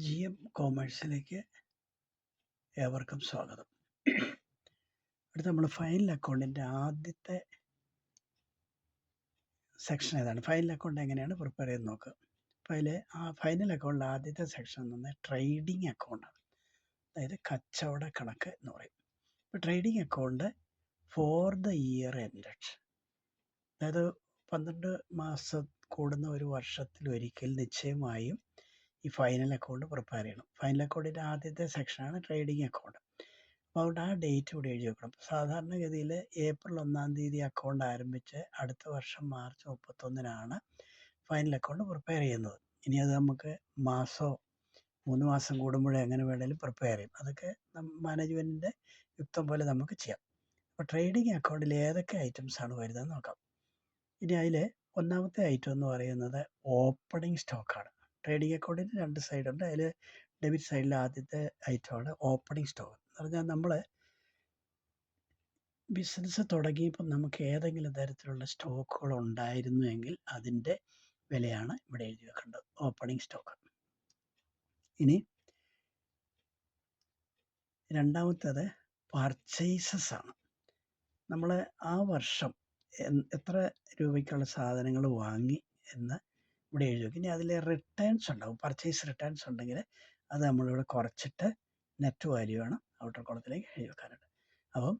GM കോമേഴ്സിലേക്ക് ഏവർക്കും സ്വാഗതം. അടുത്ത നമ്മൾ ഫൈനൽ അക്കൗണ്ടിൻ്റെ ആദ്യത്തെ സെക്ഷൻ ഏതാണ്? ഫൈനൽ അക്കൗണ്ട് എങ്ങനെയാണ് പ്രിപ്പയർ ചെയ്ത് നോക്കുക. അപ്പോൾ അതിൽ ഫൈനൽ അക്കൗണ്ടിൻ്റെ ആദ്യത്തെ സെക്ഷൻ എന്ന് പറഞ്ഞാൽ ട്രേഡിംഗ് അക്കൗണ്ടാണ്. അതായത് കച്ചവട കണക്ക് എന്ന് പറയും. ഇപ്പോൾ trading account for the year ended, അതായത് 12 മാസം കൂടുന്ന ഒരു വർഷത്തിലൊരിക്കൽ നിശ്ചയമായും ഈ ഫൈനൽ അക്കൗണ്ട് പ്രിപ്പയർ ചെയ്യണം. ഫൈനൽ അക്കൗണ്ടിൻ്റെ ആദ്യത്തെ സെക്ഷനാണ് ട്രേഡിംഗ് അക്കൗണ്ട്. അപ്പോൾ അതുകൊണ്ട് ആ ഡേറ്റ് ഇവിടെ എഴുതി വെക്കണം. സാധാരണഗതിയിൽ ഏപ്രിൽ 1-ാം തീയതി അക്കൗണ്ട് ആരംഭിച്ച് അടുത്ത വർഷം മാർച്ച് 31-നാണ് ഫൈനൽ അക്കൗണ്ട് പ്രിപ്പയർ ചെയ്യുന്നത്. ഇനി അത് നമുക്ക് മാസമോ 3 മാസം കൂടുമ്പോഴേ എങ്ങനെ വേണമെങ്കിലും പ്രിപ്പയർ ചെയ്യും. അതൊക്കെ മാനേജ്മെൻറ്റിൻ്റെ യുക്തം പോലെ നമുക്ക് ചെയ്യാം. അപ്പോൾ ട്രേഡിംഗ് അക്കൗണ്ടിൽ ഏതൊക്കെ ഐറ്റംസാണ് വരുന്നതെന്ന് നോക്കാം. ഇനി അതിൽ ഒന്നാമത്തെ ഐറ്റം എന്ന് പറയുന്നത് ഓപ്പണിംഗ് സ്റ്റോക്കാണ്. ട്രേഡിംഗ് അക്കൗണ്ടിന് 2 സൈഡുണ്ട്. അതിൽ ഡെബിറ്റ് സൈഡിൽ ആദ്യത്തെ ഐറ്റമാണ് ഓപ്പണിംഗ് സ്റ്റോക്ക്. എന്ന് പറഞ്ഞാൽ നമ്മൾ ബിസിനസ് തുടങ്ങിയപ്പോൾ നമുക്ക് ഏതെങ്കിലും തരത്തിലുള്ള സ്റ്റോക്കുകൾ ഉണ്ടായിരുന്നു എങ്കിൽ അതിൻ്റെ വിലയാണ് ഇവിടെ എഴുതി വെക്കേണ്ടത്, ഓപ്പണിംഗ് സ്റ്റോക്ക്. ഇനി രണ്ടാമത്തേത് പർച്ചേസസ് ആണ്. നമ്മൾ ആ വർഷം എത്ര രൂപയ്ക്കുള്ള സാധനങ്ങൾ വാങ്ങി എന്ന് ഇവിടെ എഴുതി വെക്കും. ഇനി അതിൽ റിട്ടേൺസ് ഉണ്ടാവും. പർച്ചേസ് റിട്ടേൺസ് ഉണ്ടെങ്കിൽ അത് നമ്മളിവിടെ കുറച്ചിട്ട് നെറ്റ് വാല്യൂ ആണ് ഔട്ടർ കോളത്തിലേക്ക് എഴുതി വെക്കാനുണ്ട്. അപ്പം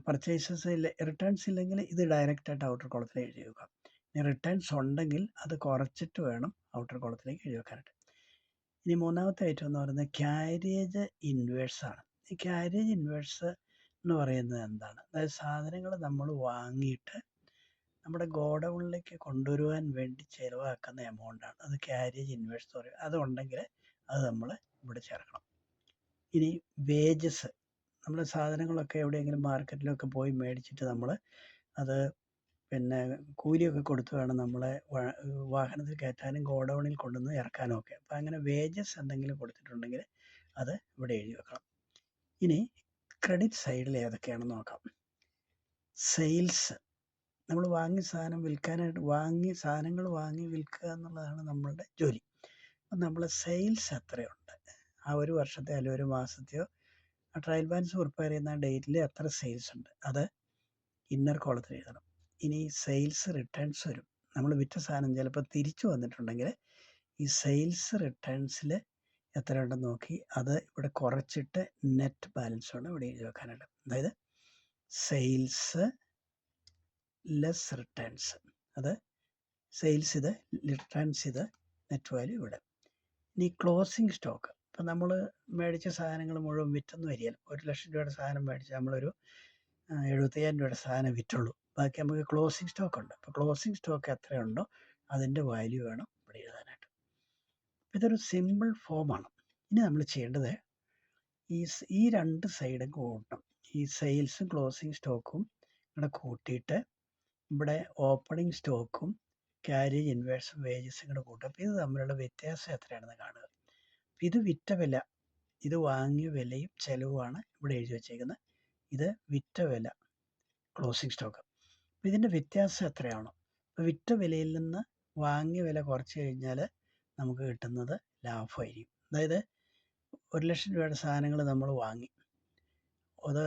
പർച്ചേസസ് റിട്ടേൺസ് ഇല്ലെങ്കിൽ ഇത് ഡയറക്റ്റായിട്ട് ഔട്ടർ കോളത്തിൽ എഴുതി വെക്കാം. ഇനി റിട്ടേൺസ് ഉണ്ടെങ്കിൽ അത് കുറച്ചിട്ട് വേണം ഔട്ടർ കോളത്തിലേക്ക് എഴുതി വെക്കാനായിട്ട്. ഇനി മൂന്നാമത്തെ ഐറ്റം എന്ന് പറയുന്നത് ക്യാരേജ് ഇൻവേഴ്സ് ആണ്. ഈ ക്യാരേജ് ഇൻവേഴ്സ് എന്ന് പറയുന്നത് എന്താണ്? അതായത് സാധനങ്ങൾ നമ്മൾ വാങ്ങിയിട്ട് നമ്മുടെ ഗോഡൗണിലേക്ക് കൊണ്ടുവരുവാൻ വേണ്ടി ചിലവാക്കുന്ന എമൗണ്ടാണ്. അത് ക്യാരേജ് ഇൻവേഴ്സ് പറയും. അതുണ്ടെങ്കിൽ അത് നമ്മൾ ഇവിടെ ചേർക്കണം. ഇനി വേജസ്, നമ്മൾ സാധനങ്ങളൊക്കെ എവിടെയെങ്കിലും മാർക്കറ്റിലൊക്കെ പോയി മേടിച്ചിട്ട് നമ്മൾ അത് പിന്നെ കൂലിയൊക്കെ കൊടുത്ത് വേണം നമ്മളെ വാഹനത്തിൽ കയറ്റാനും ഗോഡൗണിൽ കൊണ്ടുവന്ന് ഇറക്കാനും ഒക്കെ. അപ്പം അങ്ങനെ വേജസ് എന്തെങ്കിലും കൊടുത്തിട്ടുണ്ടെങ്കിൽ അത് ഇവിടെ എഴുതി വെക്കണം. ഇനി ക്രെഡിറ്റ് സൈഡിൽ ഏതൊക്കെയാണെന്ന് നോക്കാം. സെയിൽസ്, നമ്മൾ വാങ്ങിയ സാധനം വിൽക്കാനായിട്ട് സാധനങ്ങൾ വാങ്ങി വിൽക്കുക എന്നുള്ളതാണ് നമ്മളുടെ ജോലി. അപ്പം നമ്മൾ സെയിൽസ് എത്രയുണ്ട്, ആ ഒരു വർഷത്തെ അല്ലെങ്കിൽ ഒരു മാസത്തെയോ ട്രയൽ ബാലൻസ് പ്രിപ്പയർ ചെയ്യുന്ന ഡേറ്റിൽ എത്ര സെയിൽസ് ഉണ്ട്, അത് ഇന്നർ കോളത്തിൽ എഴുതണം. ഇനി സെയിൽസ് റിട്ടേൺസ് വരും. നമ്മൾ വിറ്റ സാധനം ചിലപ്പോൾ തിരിച്ചു വന്നിട്ടുണ്ടെങ്കിൽ ഈ സെയിൽസ് റിട്ടേൺസിൽ എത്രയുണ്ടെന്ന് നോക്കി അത് ഇവിടെ കുറച്ചിട്ട് നെറ്റ് ബാലൻസാണ് ഇവിടെ എഴുതി വെക്കാനുണ്ട്. അതായത് സെയിൽസ് ലെസ് റിട്ടേൺസ്, അത് സെയിൽസ് ഇത്, റിട്ടേൺസ് ഇത്, നെറ്റ് വാല്യൂ ഇവിടെ. ഇനി ക്ലോസിംഗ് സ്റ്റോക്ക്, ഇപ്പം നമ്മൾ മേടിച്ച സാധനങ്ങൾ മുഴുവൻ വിറ്റെന്ന് വരികയില്ല. 1,00,000 രൂപയുടെ സാധനം മേടിച്ച് നമ്മളൊരു 75,000 രൂപയുടെ സാധനം വിറ്റുള്ളൂ. ബാക്കി നമുക്ക് ക്ലോസിംഗ് സ്റ്റോക്ക് ഉണ്ട്. അപ്പോൾ ക്ലോസിംഗ് സ്റ്റോക്ക് എത്രയുണ്ടോ അതിൻ്റെ വാല്യൂ വേണം ഇവിടെ എഴുതാനായിട്ട്. ഇതൊരു സിമ്പിൾ ഫോമാണ്. ഇനി നമ്മൾ ചെയ്യേണ്ടത് ഈ 2 സൈഡും കൂട്ടണം. ഈ സെയിൽസും ക്ലോസിംഗ് സ്റ്റോക്കും ഇവിടെ കൂട്ടിയിട്ട് ഇവിടെ ഓപ്പണിംഗ് സ്റ്റോക്കും ക്യാരേജ് ഇൻവേഴ്സും വേജസും കൂടെ കൂട്ടും. അപ്പോൾ ഇത് തമ്മിലുള്ള വ്യത്യാസം എത്രയാണെന്ന് കാണുക. ഇത് വിറ്റ വില, ഇത് വാങ്ങിയ വിലയും ചെലവുമാണ് ഇവിടെ എഴുതി വച്ചേക്കുന്നത്. ഇത് വിറ്റ വില ക്ലോസിംഗ് സ്റ്റോക്ക്. അപ്പോൾ ഇതിൻ്റെ വ്യത്യാസം എത്രയാണോ, അപ്പോൾ വിറ്റ വിലയിൽ നിന്ന് വാങ്ങിയ വില കുറച്ച് കഴിഞ്ഞാൽ നമുക്ക് കിട്ടുന്നത് ലാഭമായിരിക്കും. അതായത് 1,00,000 രൂപയുടെ സാധനങ്ങൾ നമ്മൾ വാങ്ങി, അത്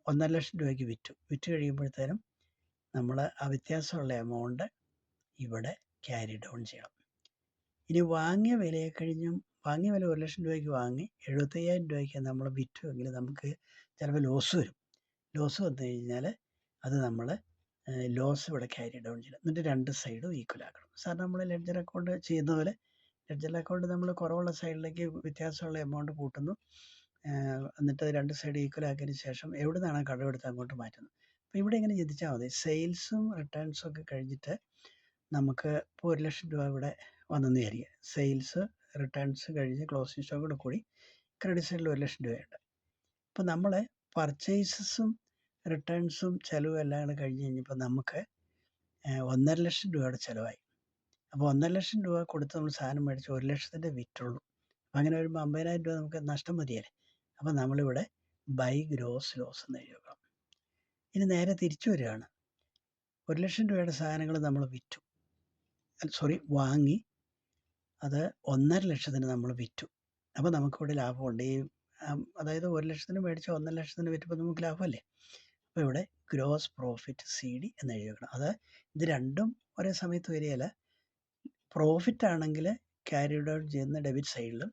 1,50,000 രൂപയ്ക്ക് വിറ്റ് കഴിയുമ്പോഴത്തേനും നമ്മൾ ആ വ്യത്യാസമുള്ള എമൗണ്ട് ഇവിടെ ക്യാരി ഡൗൺ ചെയ്യണം. ഇനി വാങ്ങിയ വിലയെ കഴിഞ്ഞും, വാങ്ങിയ വില 1,00,000 രൂപയ്ക്ക് വാങ്ങി 75,000 രൂപയ്ക്ക് നമ്മൾ വിറ്റുവെങ്കിൽ നമുക്ക് ചിലപ്പോൾ ലോസ് വരും. ലോസ് വന്നു കഴിഞ്ഞാൽ അത് നമ്മൾ ലോസ് ഇവിടെ ക്യാരി ഡൗൺ ചെയ്യണം. എന്നിട്ട് 2 സൈഡും ഈക്വൽ ആക്കണം. സാറിന് നമ്മൾ ലെഡ്ജർ അക്കൗണ്ട് ചെയ്യുന്ന പോലെ ലെഡ്ജർ അക്കൗണ്ട് നമ്മൾ കുറവുള്ള സൈഡിലേക്ക് വ്യത്യാസമുള്ള എമൗണ്ട് കൂട്ടുന്നു, എന്നിട്ട് 2 സൈഡ് ഈക്വൽ ആക്കിയതിന് ശേഷം എവിടെ നിന്നാണ് കടമെടുത്ത് അങ്ങോട്ട് മാറ്റുന്നത്. അപ്പോൾ ഇവിടെ ഇങ്ങനെ ചിന്തിച്ചാൽ മതി. സെയിൽസും റിട്ടേൺസും ഒക്കെ കഴിഞ്ഞിട്ട് നമുക്ക് ഇപ്പോൾ 1,00,000 രൂപ ഇവിടെ വന്നെന്ന് വിചാരിക്കുക. സെയിൽസ് റിട്ടേൺസ് കഴിഞ്ഞ് ക്ലോസിംഗ് സ്റ്റോക്കോട് കൂടി ക്രെഡിറ്റ് സൈഡിൽ 1,00,000 രൂപയുണ്ട്. അപ്പോൾ നമ്മൾ പർച്ചേസസും റിട്ടേൺസും ചിലവും എല്ലാം കൂടെ കഴിഞ്ഞ് കഴിഞ്ഞപ്പോൾ നമുക്ക് 1,50,000 രൂപയുടെ ചിലവായി. അപ്പോൾ 1,50,000 രൂപ കൊടുത്ത് നമ്മൾ സാധനം മേടിച്ച് 1,00,000 വിറ്റുള്ളൂ. അപ്പോൾ അങ്ങനെ വരുമ്പോൾ 50,000 രൂപ നമുക്ക് നഷ്ടം മതിയല്ലേ. അപ്പോൾ നമ്മളിവിടെ ബൈ ഗ്രോസ് ലോസ് എന്ന് എഴുതി വെക്കണം. ഇനി നേരെ തിരിച്ചു വരികയാണ്. 1,00,000 രൂപയുടെ സാധനങ്ങൾ നമ്മൾ വാങ്ങി, അത് 1,50,000 നമ്മൾ വിറ്റു. അപ്പോൾ നമുക്കിവിടെ ലാഭമുണ്ട്. അതായത് 1,00,000 മേടിച്ച് 1,50,000 വിറ്റപ്പോൾ നമുക്ക് ലാഭമല്ലേ? അപ്പോൾ ഇവിടെ ഗ്രോസ് പ്രോഫിറ്റ് CD എന്ന് എഴുതി വെക്കണം. ഇത് രണ്ടും ഒരേ സമയത്ത് വരികയില്ല. പ്രോഫിറ്റ് ആണെങ്കിൽ ക്യാരി ഡൗൺ ചെയ്യുന്ന ഡെബിറ്റ് സൈഡിലും,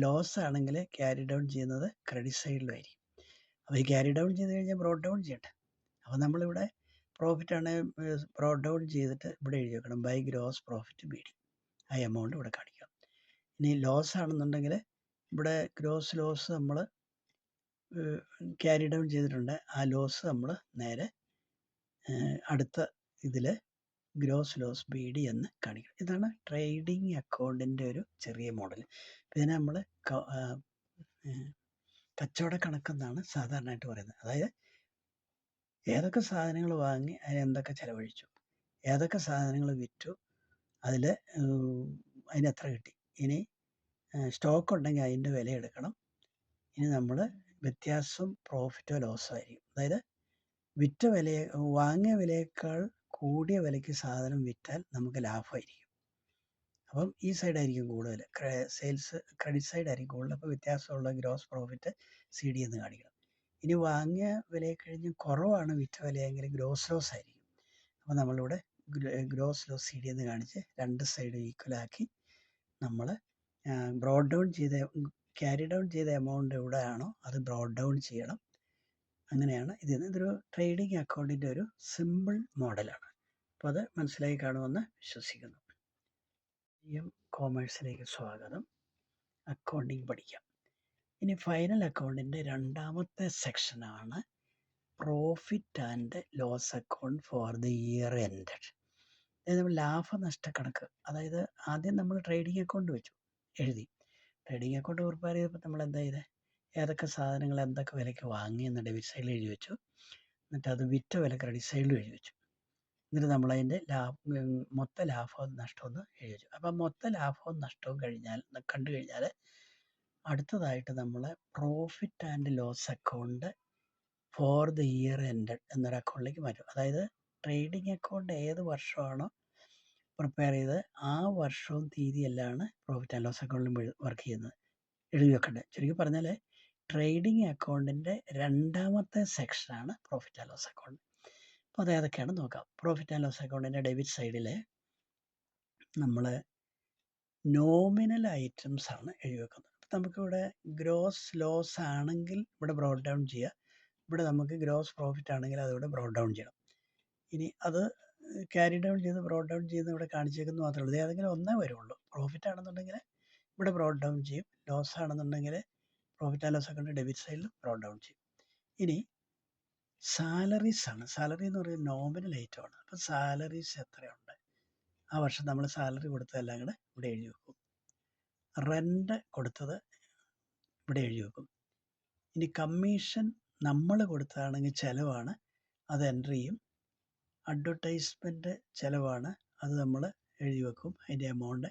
ലോസ് ആണെങ്കിൽ ക്യാരി ഡൗൺ ചെയ്യുന്നത് ക്രെഡിറ്റ് സൈഡിലും ആയിരിക്കും. അപ്പോൾ ഈ ക്യാരി ഡൗൺ ചെയ്ത് കഴിഞ്ഞാൽ ബ്രോഡ് ഡൗൺ ചെയ്യട്ടെ. അപ്പോൾ നമ്മളിവിടെ പ്രോഫിറ്റ് ആണെങ്കിൽ ബ്രോഡ് ഡൗൺ ചെയ്തിട്ട് ഇവിടെ എഴുതി വെക്കണം ബൈ ഗ്രോസ് പ്രോഫിറ്റ് BD. ആ എമൗണ്ട് ഇവിടെ കാണിക്കാം. ഇനി ലോസ് ആണെന്നുണ്ടെങ്കിൽ ഇവിടെ ഗ്രോസ് ലോസ് നമ്മൾ ക്യാരി ഡൗൺ ചെയ്തിട്ടുണ്ട്. ആ ലോസ് നമ്മൾ നേരെ അടുത്ത ഇതിൽ ഗ്രോസ് ലോസ് BD എന്ന് കാണിക്കണം. ഇതാണ് ട്രേഡിംഗ് അക്കൗണ്ടിൻ്റെ ഒരു ചെറിയ മോഡൽ. ഇതിനെ നമ്മൾ കച്ചവട കണക്കെന്നാണ് സാധാരണയായിട്ട് പറയുന്നത്. അതായത് ഏതൊക്കെ സാധനങ്ങൾ വാങ്ങി അതിന് എന്തൊക്കെ ചിലവഴിച്ചു, ഏതൊക്കെ സാധനങ്ങൾ വിറ്റു, അതിൽ അതിന് എത്ര കിട്ടി, ഇനി സ്റ്റോക്ക് ഉണ്ടെങ്കിൽ അതിൻ്റെ വില എടുക്കണം. ഇനി നമ്മൾ വ്യത്യാസം പ്രോഫിറ്റോ ലോസോ ആയിരിക്കും. അതായത് വിറ്റ വിലയെ വാങ്ങിയ വിലയേക്കാൾ കൂടിയ വിലയ്ക്ക് സാധനം വിറ്റാൽ നമുക്ക് ലാഭമായിരിക്കും. അപ്പം ഈ സൈഡായിരിക്കും കൂടുതൽ, സെയിൽസ് ക്രെഡിറ്റ് സൈഡായിരിക്കും കൂടുതൽ. അപ്പോൾ വ്യത്യാസമുള്ള ഗ്രോസ് പ്രോഫിറ്റ് CD എന്ന് കാണിക്കണം. ഇനി വാങ്ങിയ വിലയെ കഴിഞ്ഞ് കുറവാണ് വിറ്റ വിലയെങ്കിൽ ഗ്രോസ് ലോസ് ആയിരിക്കും. അപ്പോൾ നമ്മളിവിടെ ഗ്രോസ് ലോസ് CD എന്ന് കാണിച്ച് രണ്ട് സൈഡും ഈക്വലാക്കി നമ്മൾ ബ്രോഡ് ഡൗൺ ചെയ്ത ക്യാരി ഡൗൺ ചെയ്ത എമൗണ്ട് എവിടെയാണോ അത് ബ്രോഡ് ഡൗൺ ചെയ്യണം. അങ്ങനെയാണ് ഇതൊരു ട്രേഡിംഗ് അക്കൗണ്ടിൻ്റെ ഒരു സിമ്പിൾ മോഡലാണ്. അപ്പോൾ അത് മനസ്സിലായി കാണുമെന്ന് വിശ്വസിക്കുന്നു. കോമേഴ്സിലേക്ക് സ്വാഗതം. അക്കൗണ്ടിങ് പഠിക്കാം. ഇനി ഫൈനൽ അക്കൗണ്ടിൻ്റെ രണ്ടാമത്തെ സെക്ഷനാണ് profit and loss account for the year ended. അതായത് ലാഭനഷ്ടക്കണക്ക്. അതായത് ആദ്യം നമ്മൾ ട്രേഡിംഗ് അക്കൗണ്ട് വെച്ചു, എഴുതി. ട്രേഡിംഗ് അക്കൗണ്ട് പ്രിപ്പയർ ചെയ്തപ്പോൾ നമ്മൾ എന്താ ചെയ്തത്, ഏതൊക്കെ സാധനങ്ങൾ എന്തൊക്കെ വിലയ്ക്ക് വാങ്ങി എന്ന് ഡെബിറ്റ് സൈഡിൽ എഴുതി വെച്ചു. എന്നിട്ട് അത് വിറ്റ വില ക്രെഡിറ്റ് സൈഡിലും എഴുതി വെച്ചു. എന്നിട്ട് നമ്മളതിൻ്റെ മൊത്ത ലാഭവും നഷ്ടവും എഴുതി വെച്ചു. അപ്പം മൊത്ത ലാഭവും നഷ്ടവും കണ്ടു കഴിഞ്ഞാൽ അടുത്തതായിട്ട് നമ്മൾ profit and loss account for the year ended എന്നൊരു അക്കൗണ്ടിലേക്ക് മാറ്റും. അതായത് ട്രേഡിംഗ് അക്കൗണ്ട് ഏത് വർഷമാണോ പ്രിപ്പയർ ചെയ്ത് ആ വർഷവും തീയതിയെല്ലാം പ്രോഫിറ്റ് ആൻഡ് ലോസ് അക്കൗണ്ടിൽ വർക്ക് ചെയ്യുന്നത്, എഴുതി വെക്കേണ്ടത്. ചുരുക്കി പറഞ്ഞാൽ ട്രേഡിംഗ് അക്കൗണ്ടിൻ്റെ രണ്ടാമത്തെ സെക്ഷനാണ് പ്രോഫിറ്റ് ആൻഡ് ലോസ് അക്കൗണ്ട്. അപ്പോൾ അത് ഏതൊക്കെയാണ് നോക്കാം. പ്രോഫിറ്റ് ആൻഡ് ലോസ് അക്കൗണ്ടിൻ്റെ ഡെബിറ്റ് സൈഡിൽ നമ്മൾ നോമിനൽ ഐറ്റംസ് ആണ് എഴുതി വെക്കുന്നത്. അപ്പോൾ നമുക്കിവിടെ ഗ്രോസ് ലോസ് ആണെങ്കിൽ ഇവിടെ ബ്രോഡ് ഡൗൺ ചെയ്യുക, ഇവിടെ നമുക്ക് ഗ്രോസ് പ്രോഫിറ്റ് ആണെങ്കിൽ അതിവിടെ ബ്രോഡ് ഡൗൺ ചെയ്യണം. ഇനി അത് ക്യാരി ഡൗൺ ചെയ്ത് ബ്രോഡ് ഡൗൺ ചെയ്യുന്ന ഇവിടെ കാണിച്ചേക്കുന്നത് മാത്രമേ ഉള്ളൂ. ഇത് ഏതെങ്കിലും ഒന്നേ വരുള്ളൂ. പ്രോഫിറ്റ് ആണെന്നുണ്ടെങ്കിൽ ഇവിടെ ബ്രോഡ് ഡൗൺ ചെയ്യും, ലോസ് ആണെന്നുണ്ടെങ്കിൽ profit and loss account debit സൈഡിൽ ബ്രോഡ് ഡൗൺ ചെയ്യും. ഇനി സാലറീസ് ആണ്. സാലറി എന്ന് പറയുന്നത് നോമിനൽ ഐറ്റം ആണ്. അപ്പോൾ സാലറീസ് എത്രയുണ്ട്, ആ വർഷം നമ്മൾ സാലറി കൊടുത്തതെല്ലാം കൂടെ ഇവിടെ എഴുതി വെക്കും. റെൻ്റ് കൊടുത്തത് ഇവിടെ എഴുതി വെക്കും. ഇനി കമ്മീഷൻ നമ്മൾ കൊടുത്തതാണെങ്കിൽ ചിലവാണ്, അത് എൻ്റർ ചെയ്യും. അഡ്വർടൈസ്മെൻറ്റ് ചിലവാണ്, അത് നമ്മൾ എഴുതി വെക്കും, അതിൻ്റെ എമൗണ്ട്.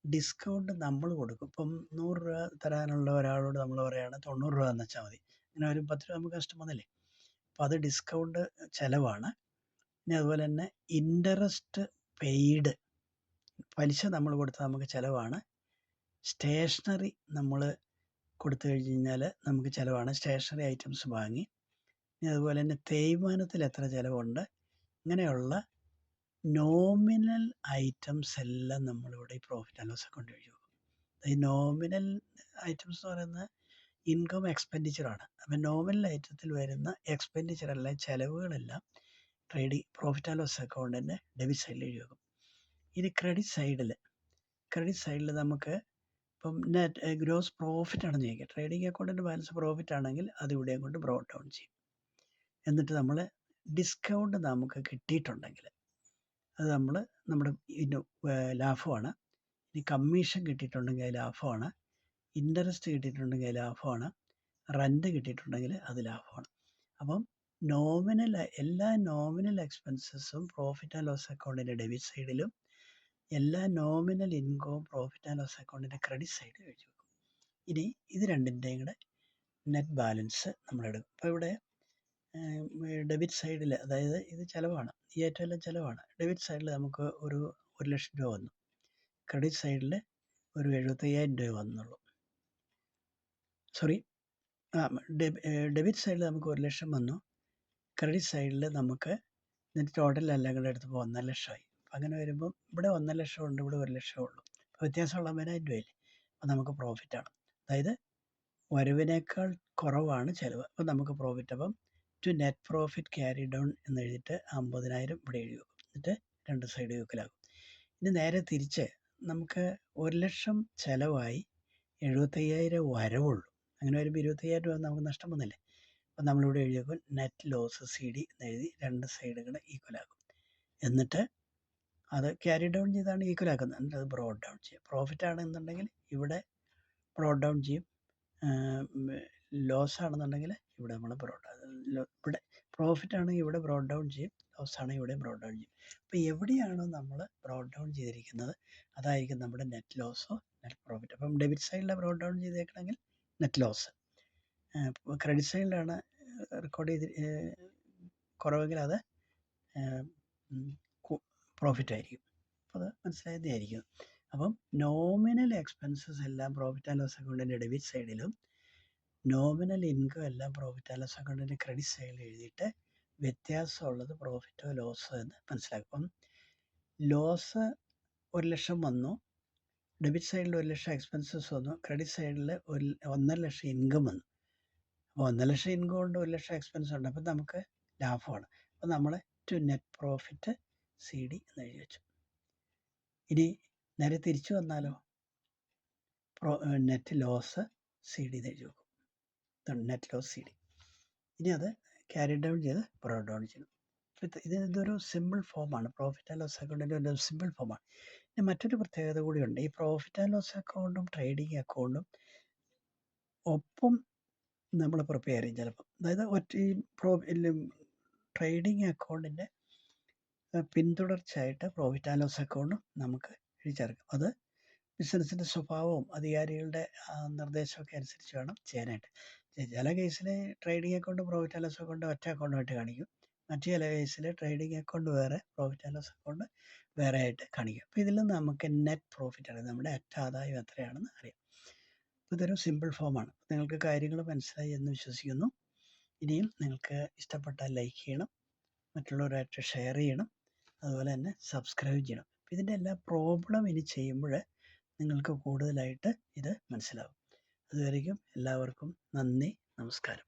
ഡിസ്കൗണ്ട് നമ്മൾ കൊടുക്കും. ഇപ്പം 100 രൂപ തരാനുള്ള ഒരാളോട് നമ്മൾ പറയുകയാണ് 90 രൂപ എന്ന് വെച്ചാൽ മതി. അങ്ങനെ ഒരു 10 രൂപ നമുക്ക് നഷ്ടം വന്നില്ലേ. അപ്പോൾ അത് ഡിസ്കൗണ്ട് ചിലവാണ്. ഇനി അതുപോലെ തന്നെ ഇൻട്രസ്റ്റ് പെയ്ഡ്, പലിശ നമ്മൾ കൊടുത്താൽ നമുക്ക് ചിലവാണ്. സ്റ്റേഷനറി നമ്മൾ കൊടുത്തു കഴിഞ്ഞാൽ നമുക്ക് ചിലവാണ്, സ്റ്റേഷനറി ഐറ്റംസ് വാങ്ങി. ഇനി അതുപോലെ തന്നെ തേയ്മാനത്തിൽ എത്ര ചിലവുണ്ട്, ഇങ്ങനെയുള്ള നോമിനൽ ഐറ്റംസ് എല്ലാം നമ്മളിവിടെ ഈ പ്രോഫിറ്റ് ആൻഡ് ലോസ് അക്കൗണ്ട് എഴുതി വെക്കും. ഈ നോമിനൽ ഐറ്റംസ് എന്ന് പറയുന്നത് ഇൻകം എക്സ്പെൻഡിച്ചറാണ്. അപ്പം നോമിനൽ ഐറ്റത്തിൽ വരുന്ന എക്സ്പെൻഡിച്ചറെല്ലാം ചിലവുകളെല്ലാം പ്രോഫിറ്റ് ആൻഡ് ലോസ് അക്കൗണ്ടിൻ്റെ ഡെബിറ്റ് സൈഡിൽ എഴുതി വെക്കും. ഇനി ക്രെഡിറ്റ് സൈഡിൽ നമുക്ക് ഇപ്പം ഗ്രോസ് പ്രോഫിറ്റ് ആണെന്ന് ചോദിക്കുക. ട്രേഡിംഗ് അക്കൗണ്ടിൻ്റെ ബാലൻസ് പ്രോഫിറ്റ് ആണെങ്കിൽ അത് ഇവിടെയും കൊണ്ട് ബ്രോഡ് ഡൗൺ ചെയ്യും. എന്നിട്ട് നമ്മൾ ഡിസ്കൗണ്ട് നമുക്ക് കിട്ടിയിട്ടുണ്ടെങ്കിൽ അത് നമ്മുടെ ലാഭമാണ്. ഇനി കമ്മീഷൻ കിട്ടിയിട്ടുണ്ടെങ്കിൽ അത് ലാഭമാണ്. ഇൻട്രസ്റ്റ് കിട്ടിയിട്ടുണ്ടെങ്കിൽ അത് ലാഭമാണ്. റെൻ്റ് കിട്ടിയിട്ടുണ്ടെങ്കിൽ അത് ലാഭമാണ്. അപ്പം എല്ലാ നോമിനൽ എക്സ്പെൻസസും പ്രോഫിറ്റ് ആൻഡ് ലോസ് അക്കൗണ്ടിൻ്റെ ഡെബിറ്റ് സൈഡിലും എല്ലാ നോമിനൽ ഇൻകവും പ്രോഫിറ്റ് ആൻഡ് ലോസ് അക്കൗണ്ടിൻ്റെ ക്രെഡിറ്റ് സൈഡിൽ എഴുതി വെക്കും. ഇനി ഇത് രണ്ടിൻ്റെയും കൂടെ നെറ്റ് ബാലൻസ് നമ്മളെടുക്കും. അപ്പോൾ ഇവിടെ ഡെബിറ്റ് സൈഡിൽ, അതായത് ഇത് ചിലവാണ്, ഈ ഐറ്റം എല്ലാം ചിലവാണ്. ഡെബിറ്റ് സൈഡിൽ നമുക്ക് ഒരു 1,00,000 രൂപ വന്നു, ക്രെഡിറ്റ് സൈഡിൽ ഒരു 75,000 രൂപ വന്നുള്ളൂ. സോറി ഡെബിറ്റ് സൈഡിൽ നമുക്ക് 1,00,000 വന്നു. ക്രെഡിറ്റ് സൈഡിൽ നമുക്ക് ഇതിൻ്റെ ടോട്ടൽ എല്ലാം കൂടെ എടുത്തപ്പോൾ 1,50,000 അപ്പം അങ്ങനെ വരുമ്പം ഇവിടെ 1,00,000 ഉണ്ട്, ഇവിടെ 1,00,000 ഉള്ളൂ. അപ്പോൾ വ്യത്യാസമുള്ള 50,000 രൂപയില്ലേ. അപ്പോൾ നമുക്ക് പ്രോഫിറ്റാണ്. അതായത് വരവിനേക്കാൾ കുറവാണ് ചിലവ്. അപ്പോൾ നമുക്ക് പ്രോഫിറ്റ്. അപ്പം to net profit carry down എന്ന് എഴുതിയിട്ട് 50,000 ഇവിടെ എഴുതി വെക്കും. എന്നിട്ട് രണ്ട് സൈഡ് യൂക്കലാകും. ഇനി നേരെ തിരിച്ച് നമുക്ക് 1,00,000 ചിലവായി 75,000 വരവുള്ളൂ. അങ്ങനെ വരുമ്പോൾ 25,000 രൂപ നമുക്ക് നഷ്ടം വന്നില്ലേ. അപ്പം നമ്മളിവിടെ എഴുതി വെക്കും നെറ്റ് ലോസ് CD എന്ന് എഴുതി രണ്ട് സൈഡുകൾ ഈക്വലാക്കും. എന്നിട്ട് അത് ക്യാരി ഡൗൺ ചെയ്താണ് ഈക്വലാക്കുന്നത്. എന്നിട്ട് അത് ബ്രോഡ് ഡൗൺ ചെയ്യും. പ്രോഫിറ്റ് ആണെന്നുണ്ടെങ്കിൽ ഇവിടെ ബ്രോഡ് ഡൗൺ ചെയ്യും. ലോസ് ആണെന്നുണ്ടെങ്കിൽ ഇവിടെ നമ്മൾ ഇവിടെ പ്രോഫിറ്റ് ആണെങ്കിൽ ഇവിടെ ബ്രോഡ് ഡൗൺ ചെയ്യും, ലോസ് ആണെങ്കിൽ ഇവിടെ ബ്രോഡ് ഡൗൺ ചെയ്യും. അപ്പോൾ എവിടെയാണോ നമ്മൾ ബ്രോഡ് ഡൗൺ ചെയ്തിരിക്കുന്നത് അതായിരിക്കും നമ്മുടെ നെറ്റ് ലോസോ നെറ്റ് പ്രോഫിറ്റ്. അപ്പം ഡെബിറ്റ് സൈഡിലെ ബ്രോഡ് ഡൗൺ ചെയ്തേക്കണമെങ്കിൽ നെറ്റ് ലോസ്, ക്രെഡിറ്റ് സൈഡിലാണ് റെക്കോർഡ് ചെയ്ത് കുറവെങ്കിൽ അത് പ്രോഫിറ്റ് ആയിരിക്കും. അപ്പോൾ അത് മനസ്സിലായതായിരിക്കും. അപ്പം നോമിനൽ എക്സ്പെൻസസ് എല്ലാം പ്രോഫിറ്റ് ആൻഡ് ലോസ് അക്കൗണ്ടിൻ്റെ ഡെബിറ്റ് സൈഡിലും നോമിനൽ ഇൻകം എല്ലാം പ്രോഫിറ്റ് ആൻഡ് ലോസ് അക്കൗണ്ടിൻ്റെ ക്രെഡിറ്റ് സൈഡിൽ എഴുതിയിട്ട് വ്യത്യാസമുള്ളത് പ്രോഫിറ്റോ ലോസോ എന്ന് മനസ്സിലാക്കും. അപ്പം ലോസ് 1,00,000 വന്നു, ഡെബിറ്റ് സൈഡിൽ 1,00,000 എക്സ്പെൻസസ് വന്നു, ക്രെഡിറ്റ് സൈഡിൽ 1,50,000 ഇൻകം വന്നു. അപ്പോൾ 1,00,000 ഇൻകം ഉണ്ട്, 1,00,000 എക്സ്പെൻസ് ഉണ്ട്. അപ്പം നമുക്ക് ലാഭമാണ്. അപ്പോൾ നമ്മൾ ടു നെറ്റ് പ്രോഫിറ്റ് CD എന്ന് എഴുതി വെച്ചു. ഇനി നേരെ തിരിച്ചു വന്നാലോ, നെറ്റ് ലോസ് CD എന്ന് എഴുതി വെക്കും. Net loss CD. ഇനി അത് ക്യാരി ഡൗൺ ചെയ്ത് ബ്രോഡ് ഡൗൺ ചെയ്യണം. ഇതൊരു സിമ്പിൾ ഫോമാണ്. പ്രോഫിറ്റ് ആൻഡ് ലോസ് അക്കൗണ്ടിൻ്റെ ഒരു സിമ്പിൾ ഫോമാണ്. ഇനി മറ്റൊരു പ്രത്യേകത കൂടിയുണ്ട്. ഈ പ്രോഫിറ്റ് ആൻഡ് ലോസ് അക്കൗണ്ടും ട്രേഡിംഗ് അക്കൗണ്ടും ഒപ്പം നമ്മൾ പ്രിപ്പയർ ചെയ്യും ചിലപ്പോൾ. അതായത് ഈ ട്രേഡിംഗ് അക്കൗണ്ടിൻ്റെ പിന്തുടർച്ചയായിട്ട് പ്രോഫിറ്റ് ആൻഡ് ലോസ് അക്കൗണ്ടും നമുക്ക് എഴുതിച്ചേർക്കാം. അത് ബിസിനസ്സിൻ്റെ സ്വഭാവവും അധികാരികളുടെ നിർദ്ദേശമൊക്കെ അനുസരിച്ച് വേണം ചെയ്യാനായിട്ട്. ചില കേസിൽ trading account profit and loss account ഒറ്റ അക്കൗണ്ടായിട്ട് കാണിക്കും. മറ്റു ചില കേസിൽ ട്രേഡിംഗ് അക്കൗണ്ട് വേറെ, പ്രോഫിറ്റ് ആൻഡ് ലോസ് അക്കൗണ്ട് വേറെ ആയിട്ട് കാണിക്കും. അപ്പോൾ ഇതിൽ നമുക്ക് നെറ്റ് പ്രോഫിറ്റ് ആണ്, നമ്മുടെ അറ്റ ആദായം എത്രയാണെന്ന് അറിയാം. അപ്പോൾ ഇതൊരു സിമ്പിൾ ഫോമാണ്. നിങ്ങൾക്ക് കാര്യങ്ങൾ മനസ്സിലായി എന്ന് വിശ്വസിക്കുന്നു. ഇനിയും നിങ്ങൾക്ക് ഇഷ്ടപ്പെട്ടാൽ ലൈക്ക് ചെയ്യണം, മറ്റുള്ളവരായിട്ട് ഷെയർ ചെയ്യണം, അതുപോലെ തന്നെ സബ്സ്ക്രൈബ് ചെയ്യണം. അപ്പോൾ ഇതിൻ്റെ എല്ലാ പ്രോബ്ലം ഇനി ചെയ്യുമ്പോൾ നിങ്ങൾക്ക് കൂടുതലായിട്ട് ഇത് മനസ്സിലാവും. അതുവരേക്കും എല്ലാവർക്കും നന്ദി, നമസ്കാരം.